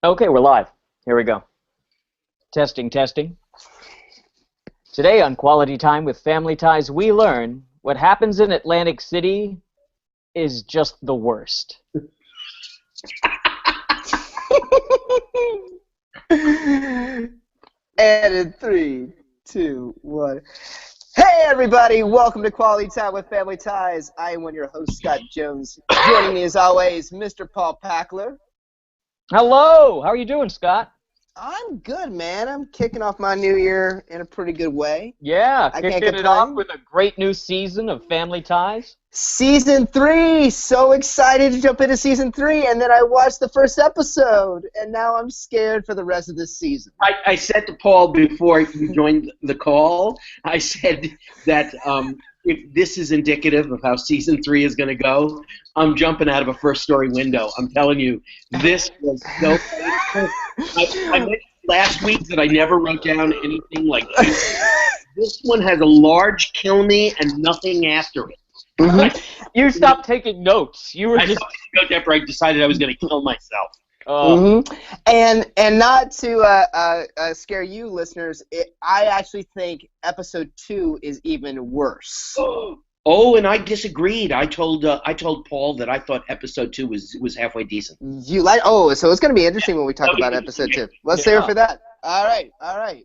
Okay, we're live. Here we go. Testing, testing. Today on Quality Time with Family Ties, we learn what happens in Atlantic City is just the worst. And in 3, 2, 1. Hey everybody, welcome to Quality Time with Family Ties. I am one of your hosts, Scott Jones. Joining me as always, Mr. Paul Packler. Hello! How are you doing, Scott? I'm good, man. I'm kicking off my new year in a pretty good way. Yeah, I kicking can't it off complain. with a great new season of Family Ties. Season 3! So excited to jump into Season 3, and then I watched the first episode, and now I'm scared for the rest of this season. I said to Paul before you joined the call, I said that if this is indicative of how Season 3 is going to go, I'm jumping out of a first-story window. I'm telling you, this was so painful. I mentioned last week that I never wrote down anything like this. This one has a large kill me and nothing after it. You stopped taking notes. You were I just... stopped taking notes after I decided I was going to kill myself. And not to scare you listeners, I actually think episode 2 is even worse. Oh, and I disagreed. I told Paul that I thought episode 2 was halfway decent. You like? Oh, so it's going to be interesting when we talk about episode 2. Let's save it for that. All right.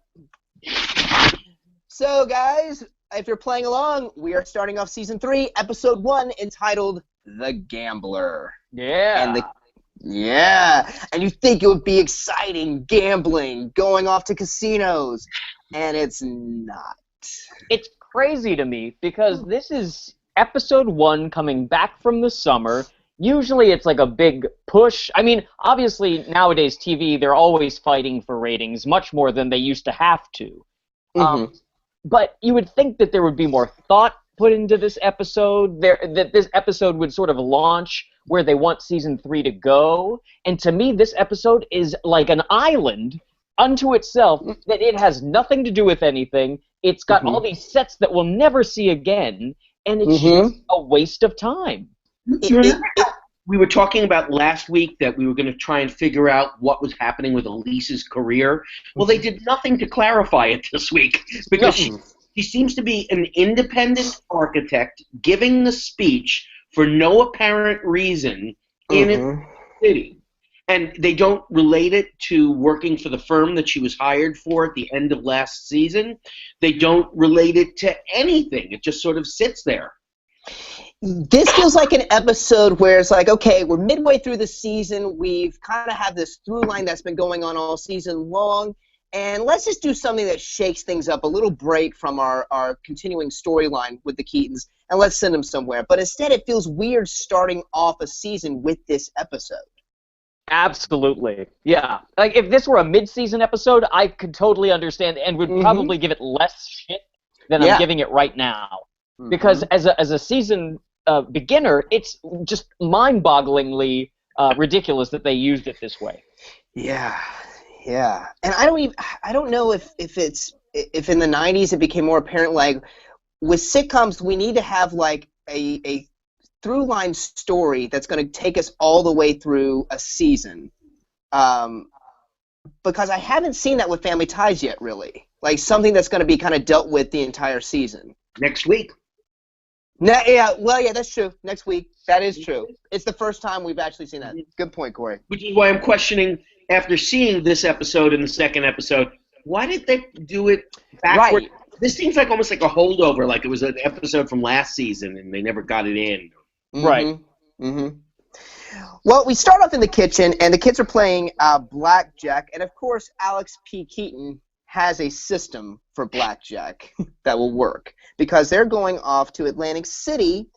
So, guys, if you're playing along, we are starting off season 3, episode 1, entitled "The Gambler." Yeah. And you think it would be exciting, gambling, going off to casinos, and it's not. It's crazy to me because this is episode 1 coming back from the summer. Usually it's like a big push. I mean, obviously nowadays TV, they're always fighting for ratings much more than they used to have to. But you would think that there would be more thought put into this episode, that this episode would sort of launch where they want season 3 to go. And to me, this episode is like an island unto itself, that it has nothing to do with anything. It's got all these sets that we'll never see again, and it's just a waste of time. We were talking about last week that we were going to try and figure out what was happening with Elise's career. Well, they did nothing to clarify it this week because she seems to be an independent architect giving the speech for no apparent reason in a city. And they don't relate it to working for the firm that she was hired for at the end of last season. They don't relate it to anything. It just sort of sits there. This feels like an episode where it's like, okay, we're midway through the season. We've kind of had this through line that's been going on all season long. And let's just do something that shakes things up, a little break from our continuing storyline with the Keatons, and let's send them somewhere. But instead, it feels weird starting off a season with this episode. Absolutely. Yeah. Like, if this were a mid-season episode, I could totally understand and would probably give it less shit than I'm giving it right now. Because as a season beginner, it's just mind-bogglingly ridiculous that they used it this way. Yeah. And I don't know if in the 90s it became more apparent, like with sitcoms we need to have like a through line story that's going to take us all the way through a season. Because I haven't seen that with Family Ties yet, really. Like something that's going to be kind of dealt with the entire season. Next week. Yeah, that's true. Next week. That is true. It's the first time we've actually seen that. Good point, Corey. Which is why I'm questioning, after seeing this episode and the second episode, why did they do it backward? Right. This seems like almost like a holdover, like it was an episode from last season and they never got it in. Right. Well, we start off in the kitchen, and the kids are playing blackjack, and of course, Alex P. Keaton has a system for blackjack that will work because they're going off to Atlantic City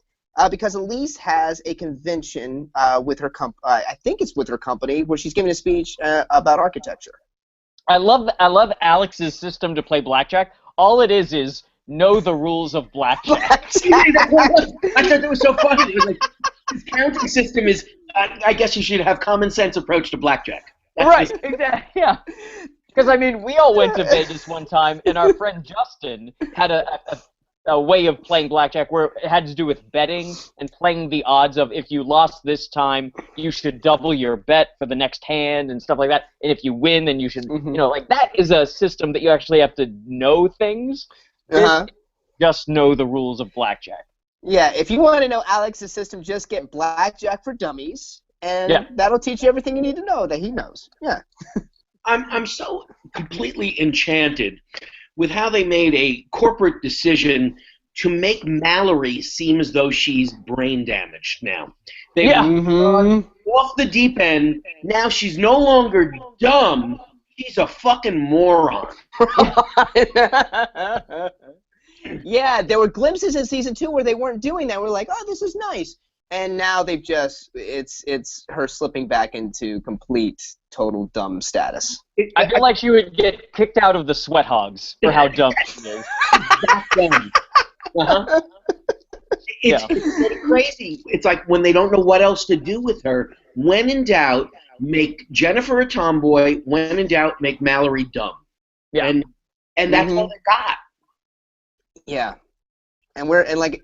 because Elise has a convention with her I think it's with her company where she's giving a speech about architecture. I love Alex's system to play blackjack. All it is know the rules of blackjack. I thought that was so funny. It was like, his counting system is, I guess you should have common sense approach to blackjack. Right, exactly, yeah. Because, I mean, we all went to Vegas one time, and our friend Justin had a way of playing blackjack where it had to do with betting and playing the odds of if you lost this time, you should double your bet for the next hand and stuff like that. And if you win, then you should, like that is a system that you actually have to know things. This, just know the rules of blackjack. Yeah, if you want to know Alex's system, just get Blackjack for Dummies, and that'll teach you everything you need to know that he knows. Yeah. I'm so completely enchanted with how they made a corporate decision to make Mallory seem as though she's brain damaged now. They've gone off the deep end. Now she's no longer dumb. She's a fucking moron. Yeah, there were glimpses in season 2 where they weren't doing that. We're like, oh, this is nice. And now they've just, it's her slipping back into complete, total dumb status. I feel like she would get kicked out of the Sweat Hogs for how dumb she is. That dumb. It's crazy. It's like when they don't know what else to do with her. When in doubt, make Jennifer a tomboy. When in doubt, make Mallory dumb. Yeah. And that's all they got. Yeah. And like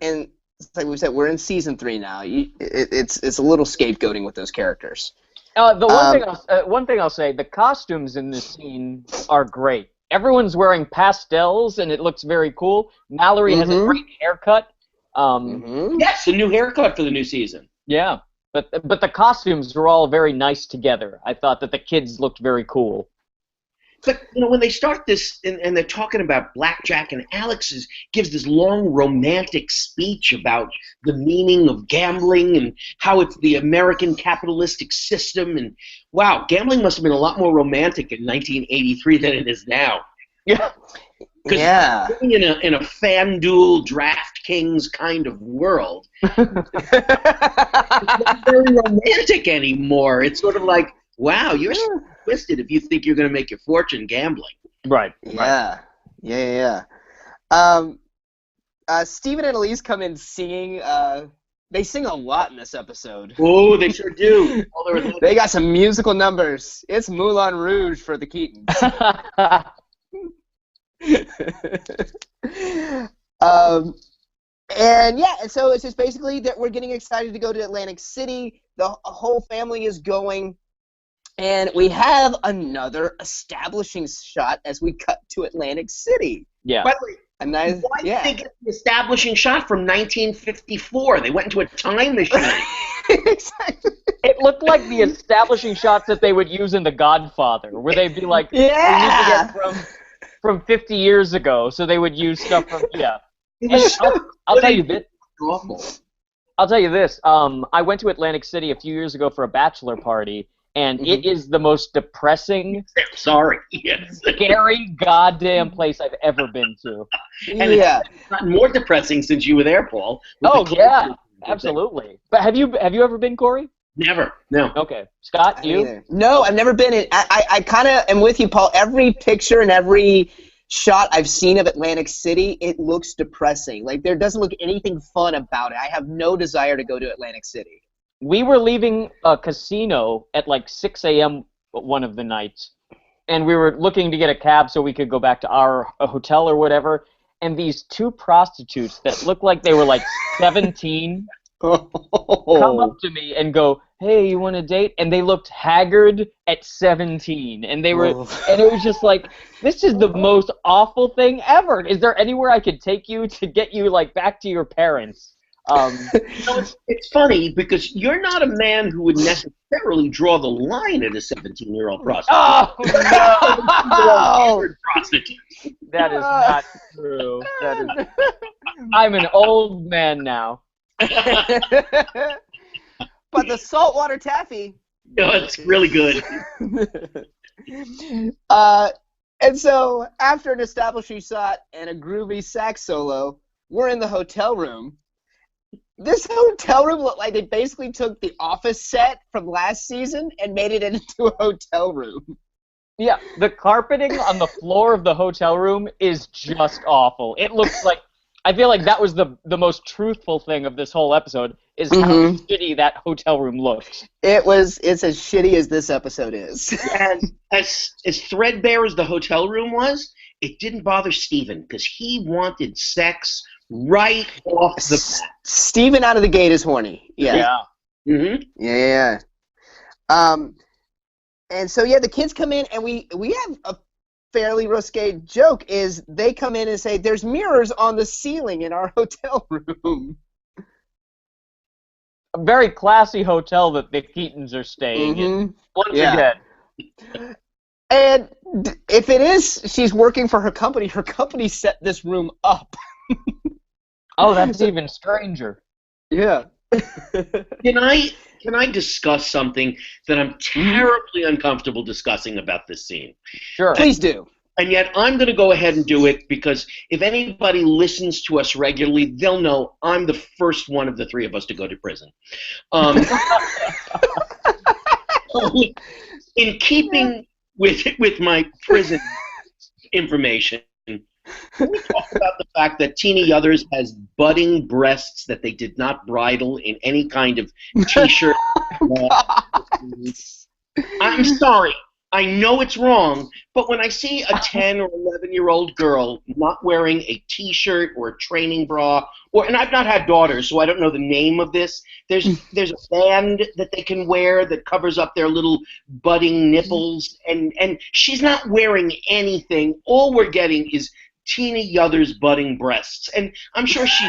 we said, we're in season 3 now. It's a little scapegoating with those characters. The one thing I'll say, the costumes in this scene are great. Everyone's wearing pastels, and it looks very cool. Mallory has a great haircut. Yes, a new haircut for the new season. Yeah, but the costumes were all very nice together. I thought that the kids looked very cool. But, when they start this, and they're talking about blackjack, and Alex gives this long romantic speech about the meaning of gambling and how it's the American capitalistic system, and wow, gambling must have been a lot more romantic in 1983 than it is now. Yeah. Because living in a FanDuel, DraftKings kind of world, it's not very romantic anymore. It's sort of like, wow, you're so twisted if you think you're going to make your fortune gambling. Right. Yeah. Steven and Elise come in singing. They sing a lot in this episode. Oh, they sure do. They got some musical numbers. It's Moulin Rouge for the Keatons. And so it's just basically that we're getting excited to go to Atlantic City. The whole family is going. And we have another establishing shot as we cut to Atlantic City. Yeah. By the way, why did they get the establishing shot from 1954? They went into a time machine. Exactly. It looked like the establishing shots that they would use in The Godfather, where they'd be like, we need to get from 50 years ago, so they would use stuff from, I'll tell you this. Awful. I'll tell you this. I went to Atlantic City a few years ago for a bachelor party, and it is the most depressing, scary goddamn place I've ever been to. And it's gotten more depressing since you were there, Paul. Oh, yeah, absolutely. But have you ever been, Corey? Never, no. Okay. Scott, you? Either. No, I've never been. I kind of am with you, Paul. Every picture and every shot I've seen of Atlantic City, it looks depressing. Like, there doesn't look anything fun about it. I have no desire to go to Atlantic City. We were leaving a casino at like 6 a.m. one of the nights, and we were looking to get a cab so we could go back to our hotel or whatever, and these two prostitutes that looked like they were like 17 come up to me and go, hey, you want a date? And they looked haggard at 17, and they were, and it was just like, this is the most awful thing ever. Is there anywhere I could take you to get you like back to your parents? It's funny because you're not a man who would necessarily draw the line at a 17-year-old prostitute. Oh, no! Prostitute. That is not true. I'm an old man now. But the saltwater taffy. No, it's really good. And so after an establishing shot and a groovy sax solo, we're in the hotel room. This hotel room looked like they basically took the Office set from last season and made it into a hotel room. Yeah, the carpeting on the floor of the hotel room is just awful. It looks like, I feel like that was the most truthful thing of this whole episode, is how shitty that hotel room looks. It's as shitty as this episode is. And as threadbare as the hotel room was, it didn't bother Steven because he wanted sex right off the bat. Steven out of the gate is horny. Yeah. Mm-hmm. Yeah. And so the kids come in, and we have a fairly risque joke. Is they come in and say, "There's mirrors on the ceiling in our hotel room." A very classy hotel that the Keatons are staying in. Once again. And if it is, she's working for her company. Her company set this room up. Oh, that's even stranger. Yeah. Can I discuss something that I'm terribly uncomfortable discussing about this scene? Sure. Please do. And yet I'm going to go ahead and do it because if anybody listens to us regularly, they'll know I'm the first one of the three of us to go to prison. In keeping with my prison information, can we talk about the fact that Tina Yothers has budding breasts that they did not bridle in any kind of T-shirt? I'm sorry. I know it's wrong, but when I see a 10 or 11-year-old girl not wearing a T-shirt or a training bra, and I've not had daughters, so I don't know the name of this. There's a band that they can wear that covers up their little budding nipples, and she's not wearing anything. All we're getting is Tina Yothers' budding breasts, and I'm sure she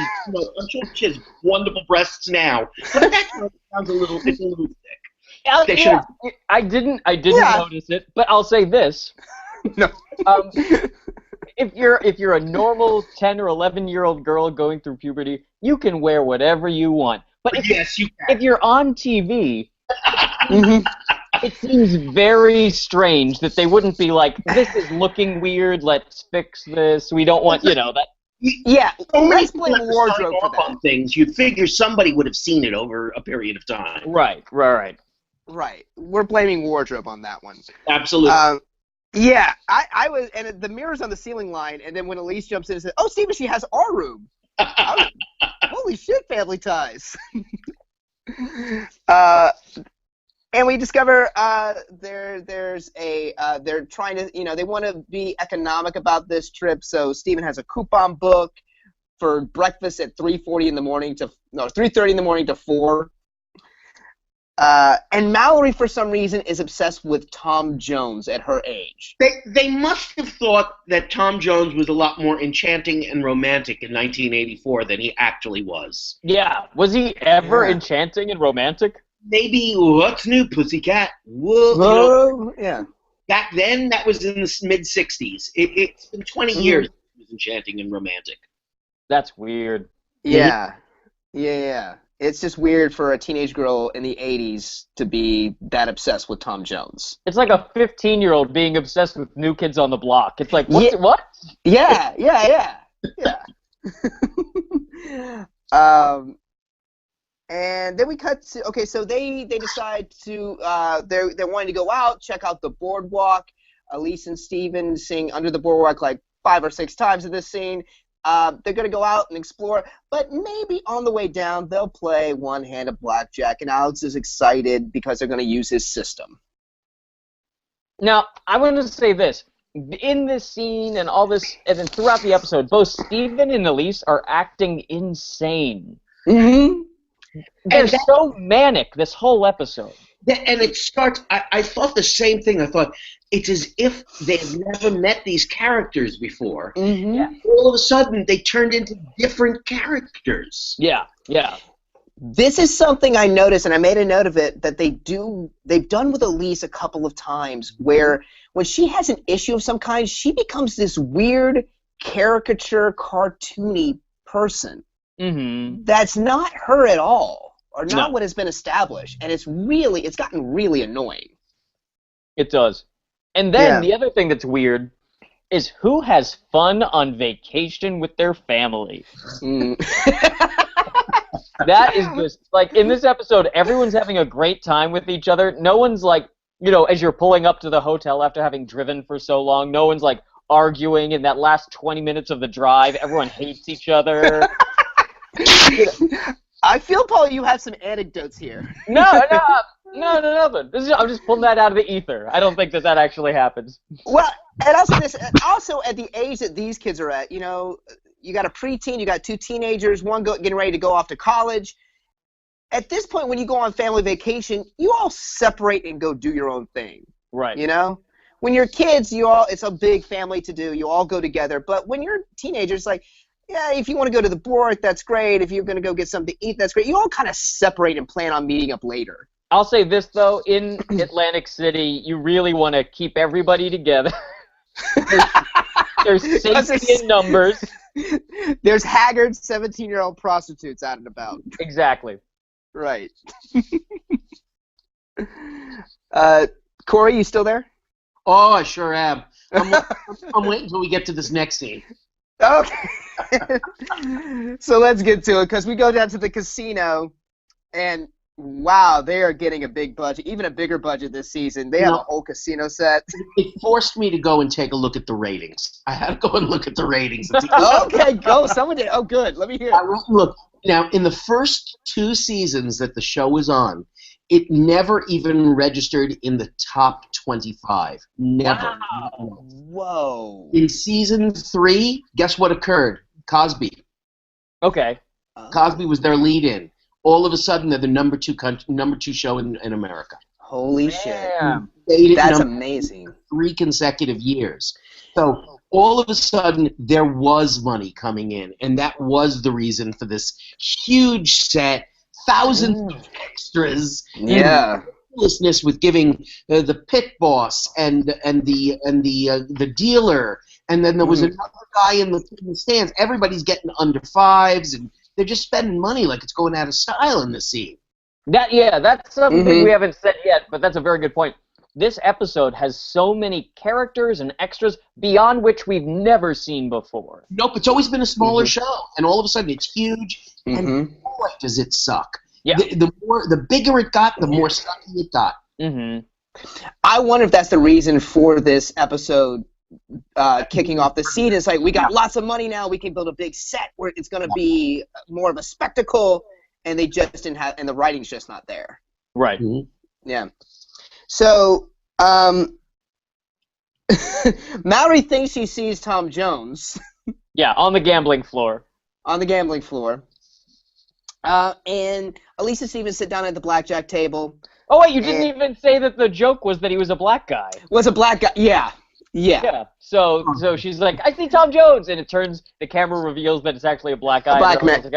has wonderful breasts now, but that sounds a little thick. I didn't notice it, but I'll say this. No. If you're a normal 10 or 11-year-old girl going through puberty, you can wear whatever you want. But if you're on TV, it seems very strange that they wouldn't be like, this is looking weird, let's fix this. We don't want, that. Yeah, let's blame wardrobe for that. Things, you'd figure somebody would have seen it over a period of time. Right. Right. We're blaming wardrobe on that one. Absolutely. I was, and the mirror's on the ceiling line, and then when Elise jumps in and says, "Oh, Steven, she has our room." Holy shit, family ties. And we discover there's they're trying to, they want to be economic about this trip, so Steven has a coupon book for breakfast at 3:30 in the morning 3:30 in the morning to 4. And Mallory, for some reason, is obsessed with Tom Jones at her age. They must have thought that Tom Jones was a lot more enchanting and romantic in 1984 than he actually was. Yeah. Was he ever enchanting and romantic? Maybe What's New, Pussycat? Whoa. Yeah. Back then, that was in the mid-'60s. It's been 20 years since he was enchanting and romantic. That's weird. Yeah. It's just weird for a teenage girl in the 80s to be that obsessed with Tom Jones. It's like a 15-year-old being obsessed with New Kids on the Block. It's like, what? Yeah. And then we cut to, okay, so they decide to, they're wanting to go out, check out the boardwalk. Elise and Steven sing Under the Boardwalk like 5 or 6 times in this scene. They're going to go out and explore, but maybe on the way down they'll play one hand of blackjack, and Alex is excited because they're going to use his system. Now, I want to say this. In this scene and all this, and then throughout the episode, both Steven and Elise are acting insane. Mm-hmm. They're so manic this whole episode. And it starts, I thought the same thing. I thought, it's as if they've never met these characters before. Mm-hmm. Yeah. All of a sudden, they turned into different characters. Yeah. This is something I noticed, and I made a note of it, that they've done with Elise a couple of times, where when she has an issue of some kind, she becomes this weird caricature, cartoony person. Mm-hmm. That's not her at all, or not what has been established, and it's gotten really annoying. It does. And then the other thing that's weird is who has fun on vacation with their family. That is just, like, in this episode, everyone's having a great time with each other. No one's like, as you're pulling up to the hotel after having driven for so long, no one's like arguing in that last 20 minutes of the drive. Everyone hates each other. I feel, Paul, you have some anecdotes here. No. I'm just pulling that out of the ether. I don't think that actually happens. Well, and also at the age that these kids are at, you got a preteen, you got two teenagers, one getting ready to go off to college. At this point, when you go on family vacation, you all separate and go do your own thing. Right. You know? When you're kids, it's a big family to do. You all go together. But when you're teenagers, like, yeah, if you want to go to the board, that's great. If you're going to go get something to eat, that's great. You all kind of separate and plan on meeting up later. I'll say this, though. In Atlantic City, you really want to keep everybody together. There's safety in numbers. There's haggard 17-year-old prostitutes out and about. Exactly. Right. Corey, you still there? Oh, I sure am. I'm waiting until we get to this next scene. Okay. So let's get to it, because we go down to the casino, and wow, they are getting a big budget, even a bigger budget this season. They have a whole casino set. It forced me to go and take a look at the ratings. I had to go and look at the ratings. Okay, go. Someone did. Oh, good. Let me hear it. I went and looked. Now, in the first 2 seasons that the show was on, it never even registered in the top 25. Never. Wow. Whoa. In season 3, guess what occurred? Cosby. Okay. Cosby was their lead-in. All of a sudden, they're the number 2 show in America. Holy shit. That's amazing. 3 consecutive years. So all of a sudden, there was money coming in, and that was the reason for this huge set, thousands of extras. Yeah. Ridiculousness with giving the pit boss and the dealer, and then there was another guy in the stands. Everybody's getting under 5s, and they're just spending money like it's going out of style in the scene. That's something we haven't said yet, but that's a very good point. This episode has so many characters and extras beyond which we've never seen before. Nope, it's always been a smaller show, and all of a sudden it's huge, and boy, does it suck. Yeah. The bigger it got, the more sucky it got. I wonder if that's the reason for this episode kicking off the season. It's like, we got lots of money now, we can build a big set where it's going to be more of a spectacle, and they just didn't have, and the writing's just not there. Right. Yeah. So, Mallory thinks she sees Tom Jones. Yeah, on the gambling floor. On the gambling floor. And Elisa Stevens sit down at the blackjack table. Oh, wait, you didn't even say that the joke was that he was a black guy. Was a black guy. Yeah. Yeah. So she's like, I see Tom Jones, and the camera reveals that it's actually a black guy. A black man.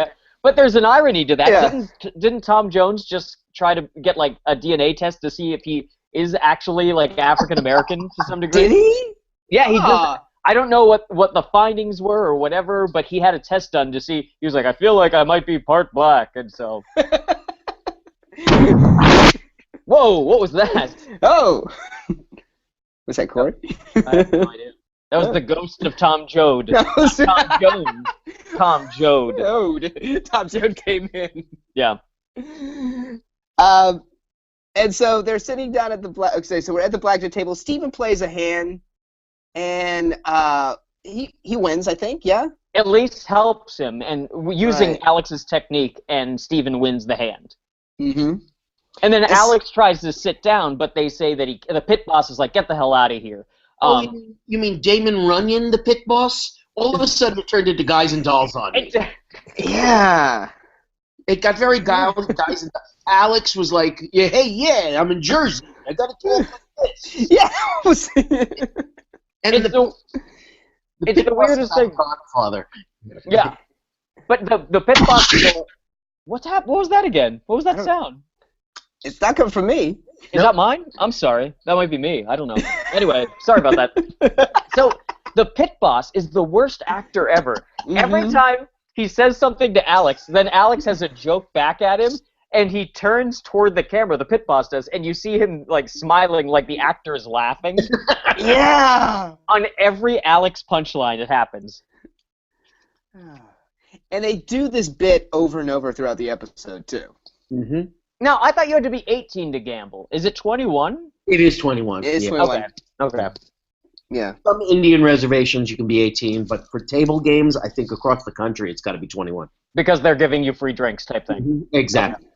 But there's an irony to that. Yeah. Didn't Tom Jones just try to get like a DNA test to see if he is actually like African American to some degree? Did he? Yeah, he just. I don't know what the findings were or whatever, but he had a test done to see. He was like, I feel like I might be part black, and so. Whoa! What was that? Oh. Was that Corey? I have no idea. That was the ghost of Tom Joad. Tom Jones. Tom Joad. Tom Joad came in. Yeah. And so they're sitting down at the okay, so we're at the blackjack table. Steven plays a hand, and he wins, I think. Yeah. At least helps him, and using Alex's technique, and Steven wins the hand. And then Alex tries to sit down, but they say that the pit boss is like, "Get the hell out of here." You mean Damon Runyon, the pit boss? All of a sudden, it turned into Guys and Dolls on me. Yeah. It got very Guys and Dolls. Alex was like, "Yeah, I'm in Jersey. I got to talk like this." Yeah. And it's the weirdest thing. Godfather. Yeah. But the pit boss is like, what's happened? What was that again? What was that sound? It's not coming from me. Is that mine? I'm sorry. That might be me. I don't know. Anyway, sorry about that. So the pit boss is the worst actor ever. Every time he says something to Alex, then Alex has a joke back at him, and he turns toward the camera, the pit boss does, and you see him like smiling like the actor is laughing. Yeah. On every Alex punchline it happens. And they do this bit over and over throughout the episode, too. Now, I thought you had to be 18 to gamble. Is it 21? It is 21. It is 21. Okay. Yeah. Some Indian reservations you can be 18, but for table games, I think across the country it's got to be 21. Because they're giving you free drinks type thing. Exactly.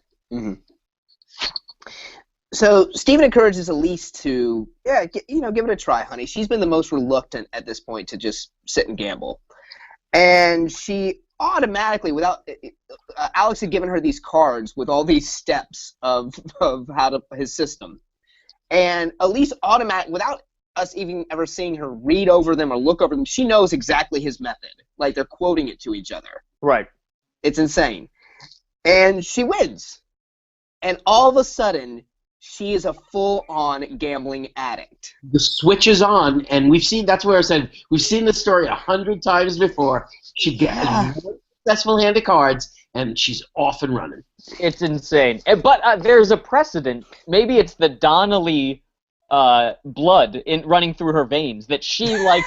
So Steven encourages Elise to, give it a try, honey. She's been the most reluctant at this point to just sit and gamble. And she automatically, without Alex had given her these cards with all these steps of how to his system, and Elise without us even ever seeing her read over them or look over them, she knows exactly his method. Like they're quoting it to each other. Right. It's insane. And she wins. And all of a sudden, she is a full-on gambling addict. The switch is on, and that's where I said, we've seen this story 100 times before. She gets a successful hand of cards, and she's off and running. It's insane. But there's a precedent. Maybe it's the Donnelly blood running through her veins, that she, like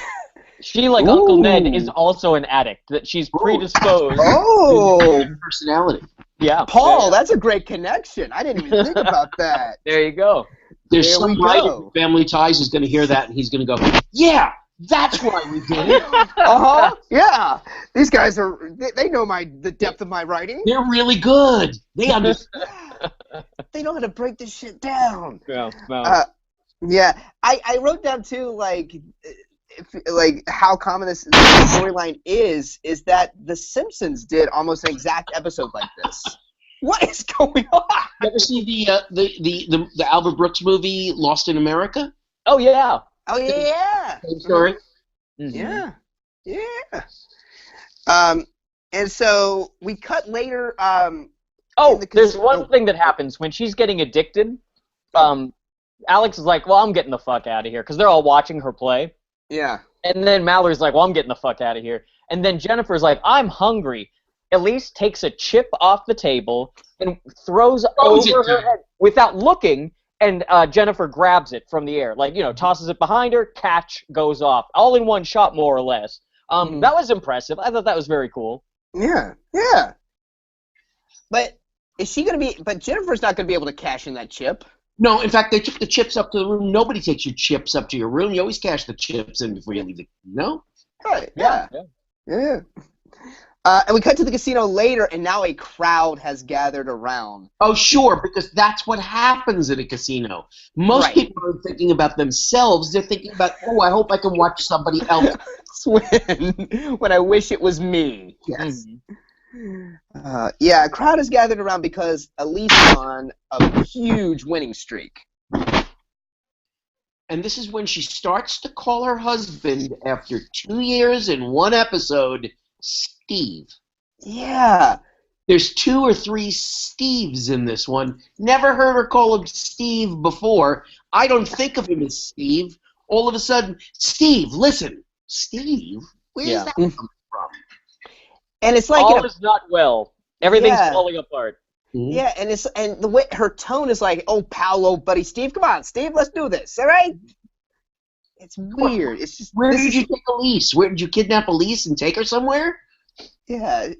Uncle Ned, is also an addict, that she's predisposed to personality. Yeah, Paul, that's a great connection. I didn't even think about that. There you go. There's some writer in Family Ties who's going to hear that, and he's going to go, yeah, that's why we did it. Yeah. These guys they know the depth of my writing. They're really good. They understand. They know how to break this shit down. Yeah. Yeah. I wrote down, too, like how common this storyline is that The Simpsons did almost an exact episode like this. What is going on? You ever see the Albert Brooks movie Lost in America? Oh yeah. Oh yeah. Same story. Mm-hmm. Yeah. And so we cut later. There's one thing that happens when she's getting addicted. Alex is like, "Well, I'm getting the fuck out of here," because they're all watching her play. Yeah. And then Mallory's like, well, I'm getting the fuck out of here. And then Jennifer's like, I'm hungry. Elise takes a chip off the table and throws over her head without looking, and Jennifer grabs it from the air. Like, tosses it behind her, catch, goes off. All in one shot, more or less. That was impressive. I thought that was very cool. Yeah. But but Jennifer's not going to be able to cash in that chip. No, in fact, they took the chips up to the room. Nobody takes your chips up to your room. You always cash the chips in before you leave the no? Right, yeah. And we cut to the casino later, and now a crowd has gathered around. Oh, sure, because that's what happens at a casino. Most people aren't thinking about themselves. They're thinking about, I hope I can watch somebody else when I wish it was me. Yes. A crowd is gathered around because Elise is on a huge winning streak. And this is when she starts to call her husband, after 2 years and 1 episode, Steve. Yeah. There's 2 or 3 Steves in this one. Never heard her call him Steve before. I don't think of him as Steve. All of a sudden, Steve, listen. Steve? Where's that coming from? And it's like all is not well. Everything's falling apart. Yeah, and the way her tone is like, "Oh, Paolo, buddy, Steve, come on, Steve, let's do this, all right?" It's weird. It's just where did you take Elise? Where did you kidnap Elise and take her somewhere? Yeah,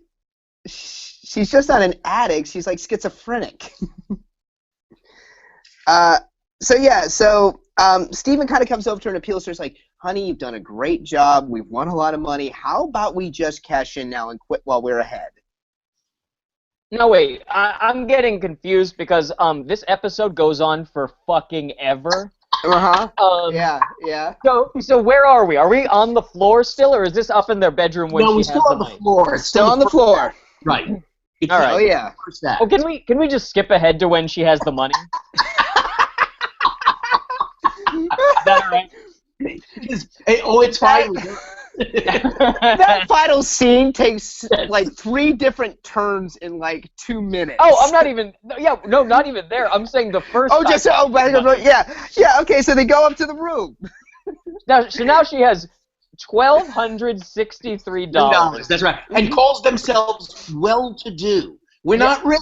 she's just not an addict. She's like schizophrenic. So Steven kind of comes over to her and appeals to her. It's like, honey, you've done a great job. We've won a lot of money. How about we just cash in now and quit while we're ahead? No, wait. I'm getting confused because this episode goes on for fucking ever. Yeah. So where are we? Are we on the floor still, or is this up in their bedroom when we're she still has on the the floor. Still on the floor. Right. All right. Oh yeah. Oh, can we just skip ahead to when she has the money? Is that all right? It's fine. That final scene takes like 3 different turns in like 2 minutes. Oh, I'm not even. Yeah, no, not even there. I'm saying the first. Yeah. Okay, so they go up to the room. Now she has $1,263. That's right, and calls themselves well-to-do. We're not rich.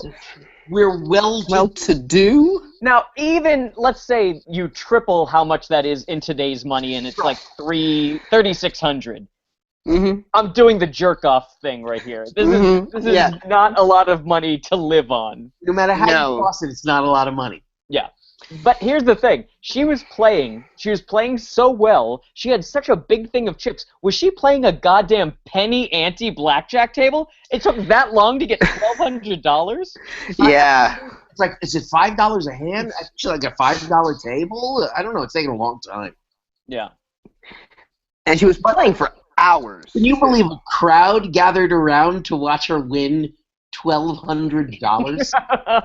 We're well-to-do. Now, even let's say you triple how much that is in today's money, and it's like $3,600. Mm-hmm. I'm doing the jerk off thing right here. This is not a lot of money to live on. No matter how you cost it, it's not a lot of money. Yeah. But here's the thing. She was playing so well. She had such a big thing of chips. Was she playing a goddamn penny ante blackjack table? It took that long to get $1,200? Yeah. It's like, is it $5 a hand? Actually, like a $5 table? I don't know. It's taking a long time. Yeah. And she was playing for hours. Can you believe a crowd gathered around to watch her win $1,200?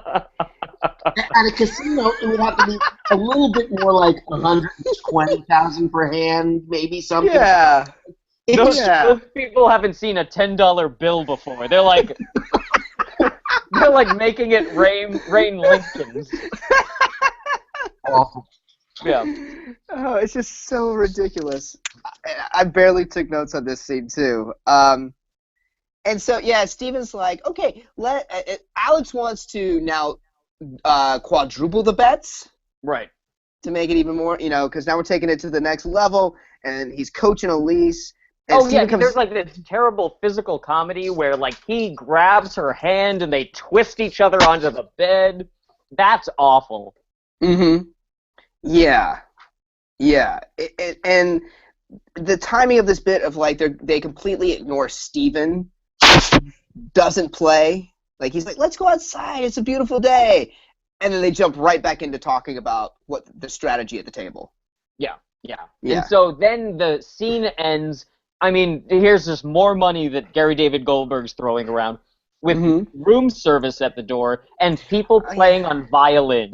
At a casino, it would have to be a little bit more like 120,000 per hand, maybe something. Yeah. Those people haven't seen a $10 bill before. They're like making it rain Lincolns. Awful. Yeah. Oh, it's just so ridiculous. I barely took notes on this scene too. And so yeah, Steven's like, okay, Alex wants to now quadruple the bets. Right. To make it even more, because now we're taking it to the next level, and he's coaching Elise. And There's like this terrible physical comedy where like he grabs her hand and they twist each other onto the bed. That's awful. Mm-hmm. Yeah. And the timing of this bit of like they completely ignore Steven, doesn't play. Like he's like, let's go outside. It's a beautiful day. And then they jump right back into talking about what the strategy at the table. Yeah. Yeah. And so then the scene ends. I mean, here's just more money that Gary David Goldberg's throwing around with room service at the door and people playing on violin.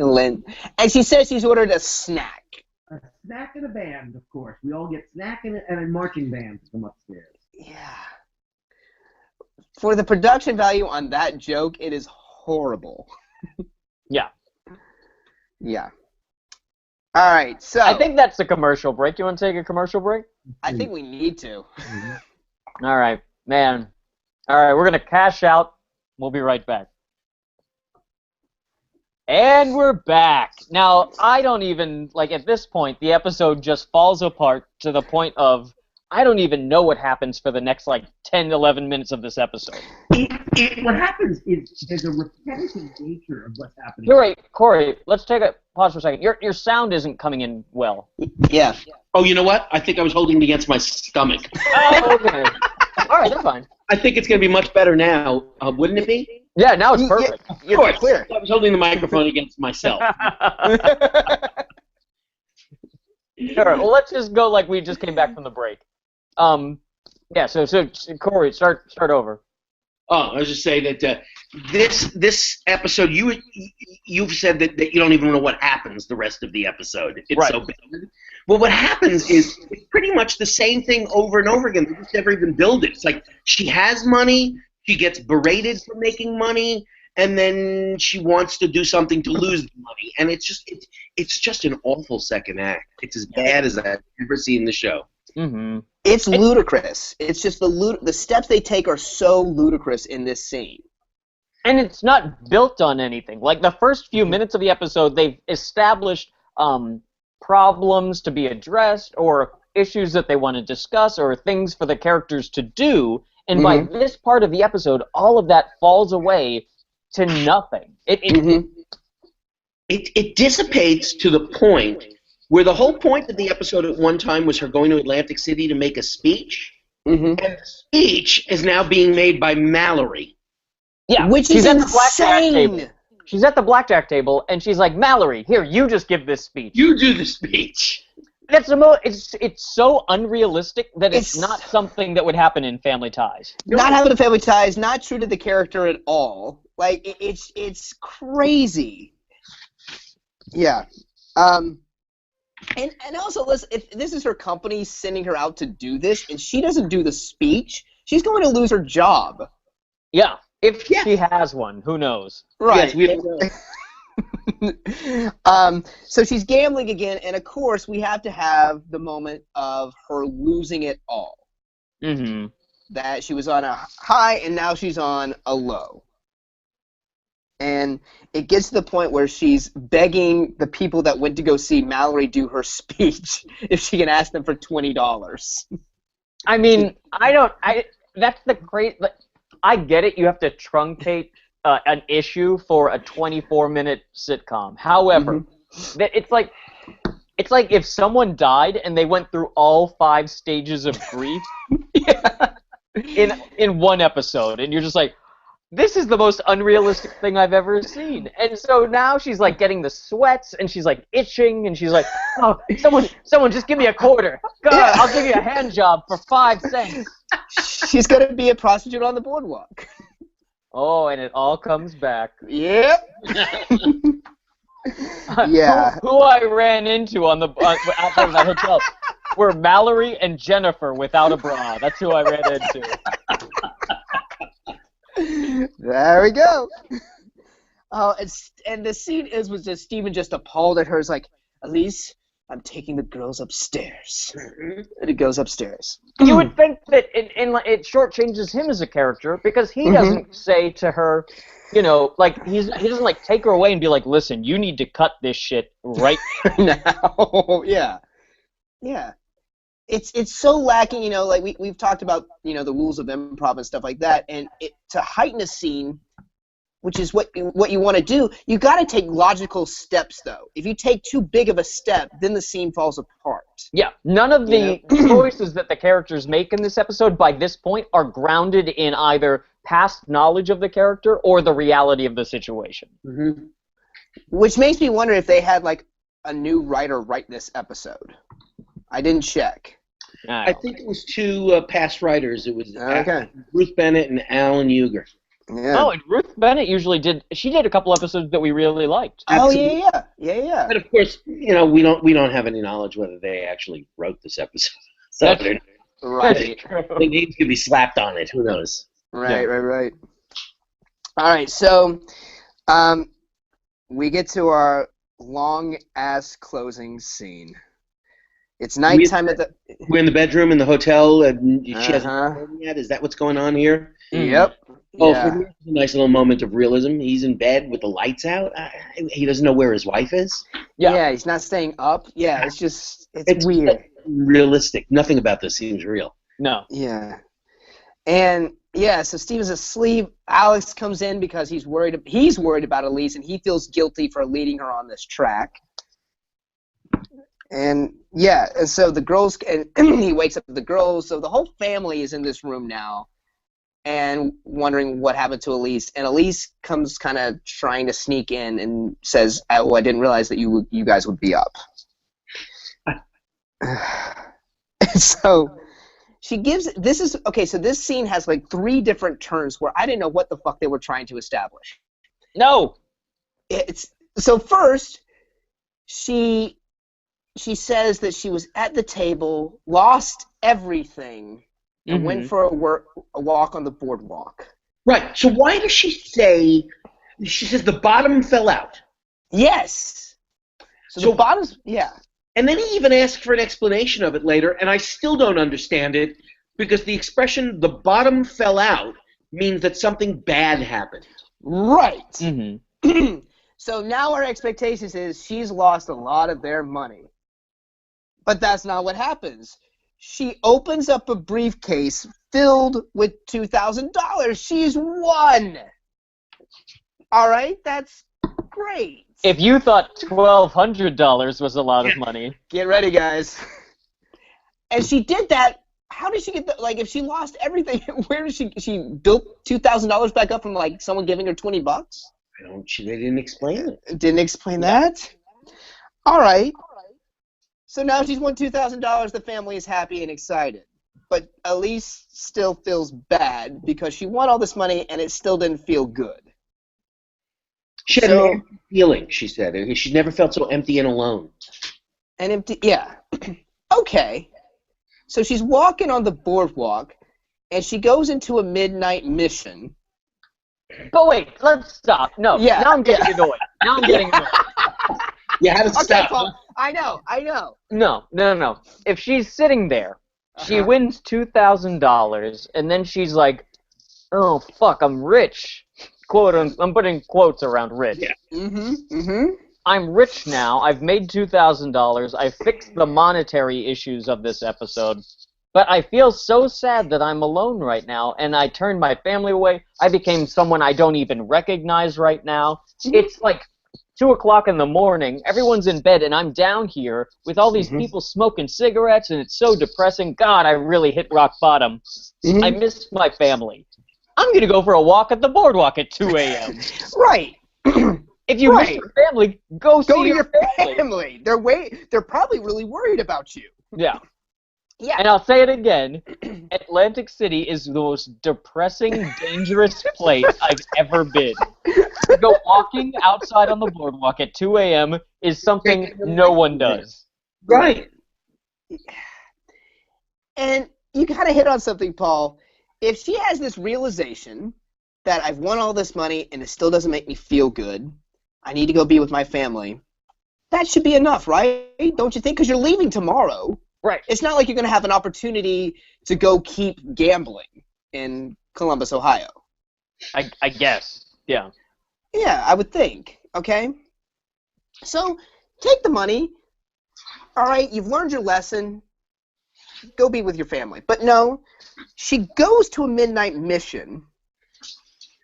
And she says she's ordered a snack. A snack and a band, of course. We all get snack and a marching band to come upstairs. Yeah. For the production value on that joke, it is horrible. Yeah. Yeah. All right, so I think that's the commercial break. You want to take a commercial break? I think we need to. All right, man. All right, we're going to cash out. We'll be right back. And we're back. Now, I don't even, at this point, the episode just falls apart to the point of I don't even know what happens for the next, 10, 11 minutes of this episode. What happens is there's a repetitive nature of what's happening. You're right, Corey, let's take a pause for a second. Your sound isn't coming in well. Yeah. Oh, you know what? I think I was holding it against my stomach. Oh, okay. All right, that's fine. I think it's going to be much better now, wouldn't it be? Yeah, now it's perfect. Of course. Clear. I was holding the microphone against myself. All right, well, let's just go like we just came back from the break. Yeah, so Corey, start over. Oh, I was just saying that this episode, you've said that you don't even know what happens the rest of the episode. It's right. So bad. Well, what happens is it's pretty much the same thing over and over again. They just never even build it. It's like she has money, she gets berated for making money, and then she wants to do something to lose the money, and it's just an awful second act. It's as bad as I've ever seen the show. Mm-hmm. It's ludicrous. It's just the steps they take are so ludicrous in this scene. And it's not built on anything. Like the first few minutes of the episode, they've established problems to be addressed or issues that they want to discuss or things for the characters to do. And by this part of the episode, all of that falls away to nothing. It dissipates to the point where the whole point of the episode at one time was her going to Atlantic City to make a speech, and the speech is now being made by Mallory. Yeah, which is insane. She's at the blackjack table, and she's like, Mallory, here, you just give this speech. You do the speech. That's it's so unrealistic that it's not something that would happen in Family Ties. Not having a Family Ties, not true to the character at all. Like it's crazy. Yeah. And also, listen, if this is her company sending her out to do this, and she doesn't do the speech, she's going to lose her job. Yeah, if she has one, who knows? Right. Yes, we don't know. So she's gambling again, and of course, we have to have the moment of her losing it all. Mm-hmm. That she was on a high, and now she's on a low. And it gets to the point where she's begging the people that went to go see Mallory do her speech if she can ask them for $20. I mean, that's the great. I get it. You have to truncate an issue for a 24-minute sitcom. However, it's like if someone died and they went through all 5 stages of grief in one episode, and you're just like, this is the most unrealistic thing I've ever seen. And so now she's like getting the sweats, and she's like itching, and she's like, oh, someone just give me a quarter. God, I'll give you a hand job for 5 cents. She's going to be a prostitute on the boardwalk. Oh, and it all comes back. Yep. Yeah. Who I ran into on the outside of that hotel were Mallory and Jennifer without a bra. That's who I ran into. There we go. Oh, and the scene was just Steven just appalled at her. It's like, Elise, I'm taking the girls upstairs. And it goes upstairs. You would think that it shortchanges him as a character because he doesn't say to her, you know, like he doesn't like take her away and be like, listen, you need to cut this shit right now. Yeah. Yeah. It's so lacking, you know, like we've talked about, you know, the rules of improv and stuff like that, and to heighten a scene, which is what you want to do, you got to take logical steps, though. If you take too big of a step, then the scene falls apart. Yeah, none of the choices that the characters make in this episode by this point are grounded in either past knowledge of the character or the reality of the situation. Mm-hmm. Which makes me wonder if they had, like, a new writer write this episode. I didn't check. I think it was 2 past writers. It was Ruth Bennett and Alan Uger. Yeah. Oh, and Ruth Bennett usually did a couple episodes that we really liked. Absolutely. Oh, yeah. But of course, you know, we don't have any knowledge whether they actually wrote this episode. So right. The names could be slapped on it. Who knows? Right. All right, so we get to our long-ass closing scene. It's nighttime at the... We're in the bedroom in the hotel, and she hasn't home yet. Is that what's going on here? Yep. Oh, for me, it's a nice little moment of realism. He's in bed with the lights out. He doesn't know where his wife is. Yeah, he's not staying up. Yeah, it's weird. Realistic. Nothing about this seems real. No. Yeah. And, so Steven's asleep. Alex comes in because he's worried about Elise, and he feels guilty for leading her on this track. And so the girls, and he wakes up the girls, so the whole family is in this room now and wondering what happened to Elise. And Elise comes kind of trying to sneak in and says, oh, I didn't realize that you guys would be up. So she gives, so this scene has like 3 different turns where I didn't know what the fuck they were trying to establish. No! So first, she says that she was at the table, lost everything, and went for a walk on the boardwalk. Right. So why does she say, she says the bottom fell out? Yes. So the bottom's, And then he even asks for an explanation of it later, and I still don't understand it, because the expression the bottom fell out means that something bad happened. Right. Mm-hmm. So now our expectations is she's lost a lot of their money. But that's not what happens. She opens up a briefcase filled with $2,000. She's won. All right, that's great. If you thought $1,200 was a lot of money, get ready, guys. And she did that. How did she get that? Like, if she lost everything, where did she built $2,000 back up from like someone giving her $20? They didn't explain it. Didn't explain that. All right. So now she's won $2,000. The family is happy and excited. But Elise still feels bad because she won all this money and it still didn't feel good. She had an empty feeling, she said. She's never felt so empty and alone. And empty, yeah. Okay. So she's walking on the boardwalk and she goes into a midnight mission. But wait, let's stop. No, now I'm getting annoyed. Now I'm getting annoyed. You have to stop. Paul, I know. No. If she's sitting there, she wins $2,000, and then she's like, oh, fuck, I'm rich. I'm putting quotes around rich. Yeah. I'm rich now. I've made $2,000. I fixed the monetary issues of this episode. But I feel so sad that I'm alone right now, and I turned my family away. I became someone I don't even recognize right now. It's like 2 o'clock in the morning, everyone's in bed, and I'm down here with all these people smoking cigarettes, and it's so depressing. God, I really hit rock bottom. I missed my family. I'm going to go for a walk at the boardwalk at 2 a.m. Right. If you miss your family, go to your family. They're probably really worried about you. Yeah. Yeah. And I'll say it again, Atlantic City is the most depressing, dangerous place I've ever been. To go walking outside on the boardwalk at 2 a.m. is something no one does. Right. And you kind of hit on something, Paul. If she has this realization that I've won all this money and it still doesn't make me feel good, I need to go be with my family, that should be enough, right? Don't you think? Because you're leaving tomorrow. Right. It's not like you're going to have an opportunity to go keep gambling in Columbus, Ohio. I guess. Yeah. Yeah, I would think. Okay? So, take the money. All right, you've learned your lesson. Go be with your family. But no, she goes to a midnight mission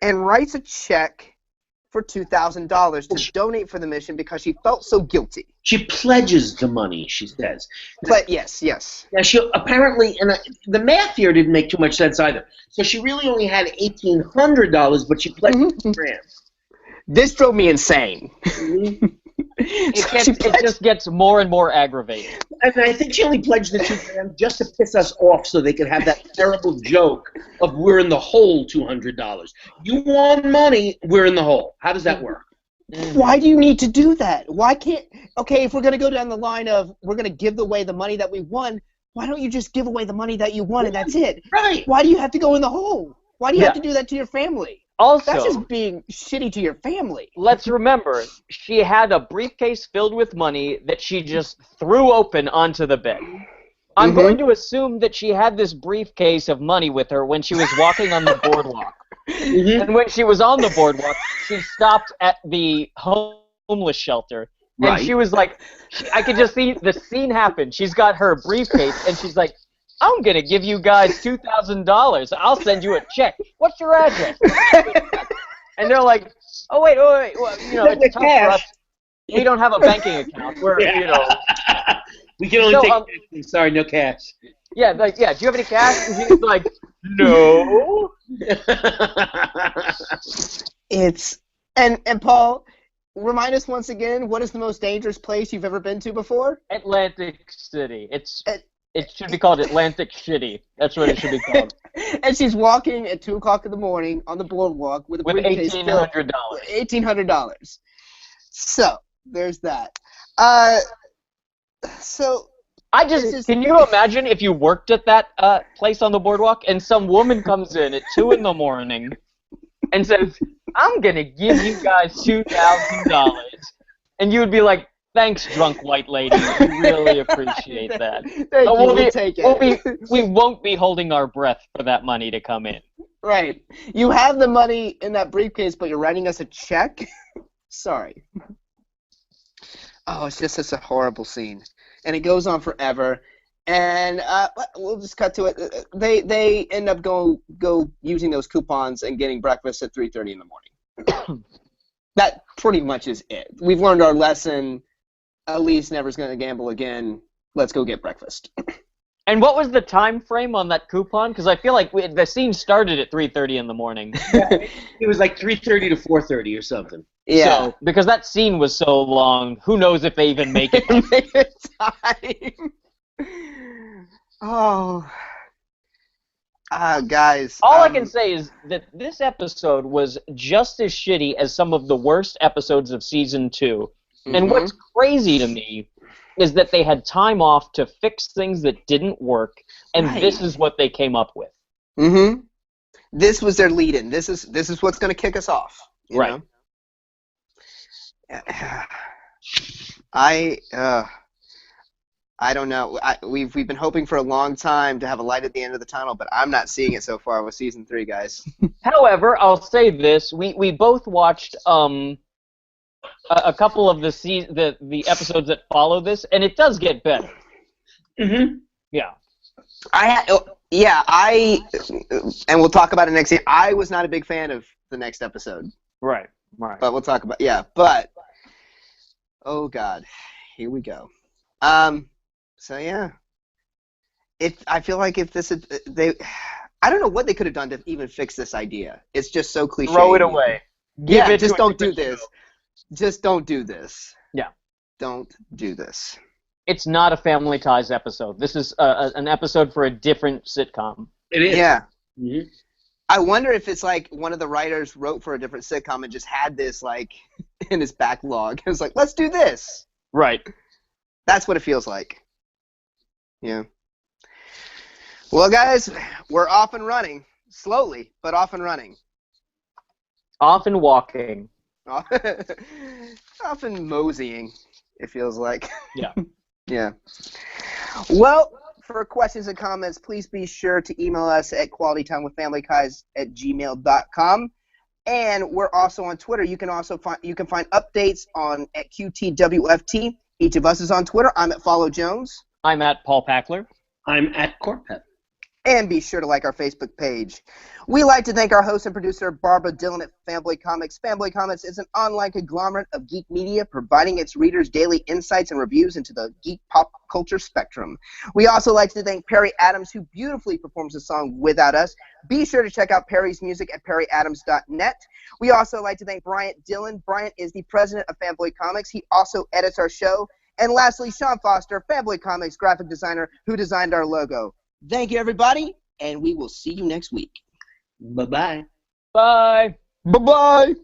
and writes a check for $2,000 to donate for the mission because she felt so guilty. She pledges the money, she says. But yes. Now, she apparently, and the math here didn't make too much sense either. So she really only had $1,800, but she pledged $2,000. This drove me insane. It just gets more and more aggravating. And I think she only pledged the $2,000 just to piss us off so they could have that terrible joke of we're in the hole $200. You won money, we're in the hole. How does that work? Why do you need to do that? Why can't... Okay, if we're going to go down the line of we're going to give away the money that we won, why don't you just give away the money that you won and that's it? Right. Why do you have to go in the hole? Why do you have to do that to your family? Also, that's just being shitty to your family. Let's remember, she had a briefcase filled with money that she just threw open onto the bed. I'm going to assume that she had this briefcase of money with her when she was walking on the boardwalk. And when she was on the boardwalk, she stopped at the homeless shelter. And she was like, I could just see the scene happen. She's got her briefcase, and she's like, I'm going to give you guys $2,000. I'll send you a check. What's your address? And they're like, oh, wait. Well, it's tough for us. We don't have a banking account. We're, We can only take sorry, no cash. Yeah, do you have any cash? And she's like, no. And Paul, remind us once again, what is the most dangerous place you've ever been to before? Atlantic City. It should be called Atlantic Shitty. That's what it should be called. And she's walking at 2 o'clock in the morning on the boardwalk with $1,800. $1,800. So there's that. Can you imagine if you worked at that place on the boardwalk and some woman comes in at 2 in the morning and says, I'm going to give you guys $2,000. And you would be like, thanks, drunk white lady. We really appreciate that. We won't be holding our breath for that money to come in. Right. You have the money in that briefcase, but you're writing us a check? Sorry. Oh, it's just such a horrible scene. And it goes on forever. And we'll just cut to it. They end up go using those coupons and getting breakfast at 3:30 in the morning. That pretty much is it. We've learned our lesson. Elise never's going to gamble again. Let's go get breakfast. And what was the time frame on that coupon? Because I feel like the scene started at 3:30 in the morning. It was like 3:30 to 4:30 or something. Yeah. So, because that scene was so long, who knows if they even make it. Time. Oh. Guys. All I can say is that this episode was just as shitty as some of the worst episodes of Season 2. And what's crazy to me is that they had time off to fix things that didn't work, and this is what they came up with. This was their lead-in. This is what's going to kick us off. You know? I don't know. We've been hoping for a long time to have a light at the end of the tunnel, but I'm not seeing it so far with Season 3, guys. However, I'll say this: we both watched a couple of the episodes that follow this, and it does get better. Yeah. And we'll talk about it next year. I was not a big fan of the next episode. Right. But we'll talk about oh God, here we go. So yeah, I feel like if this I don't know what they could have done to even fix this idea. It's just so cliche. Throw it away. Just don't do this. Just don't do this. Yeah. Don't do this. It's not a Family Ties episode. This is an episode for a different sitcom. It is. Yeah. Mm-hmm. I wonder if it's like one of the writers wrote for a different sitcom and just had this like in his backlog. It was like, let's do this. Right. That's what it feels like. Yeah. Well, guys, we're off and running. Slowly, but off and running. Off and walking. Off and moseying, it feels like. Yeah. Yeah. Well, for questions and comments, please be sure to email us at qualitytimewithfamilyguys@gmail.com. And we're also on Twitter. You can find updates at Qtwft. Each of us is on Twitter. I'm at Follow Jones. I'm at Paul Packler. I'm at Corpet. And be sure to like our Facebook page. We like to thank our host and producer, Barbara Dillon at Fanboy Comics. Fanboy Comics is an online conglomerate of geek media, providing its readers daily insights and reviews into the geek pop culture spectrum. We also like to thank Perry Adams, who beautifully performs the song Without Us. Be sure to check out Perry's music at perryadams.net. We also like to thank Bryant Dillon. Bryant is the president of Fanboy Comics. He also edits our show. And lastly, Sean Foster, Fanboy Comics graphic designer, who designed our logo. Thank you, everybody, and we will see you next week. Bye-bye. Bye. Bye-bye.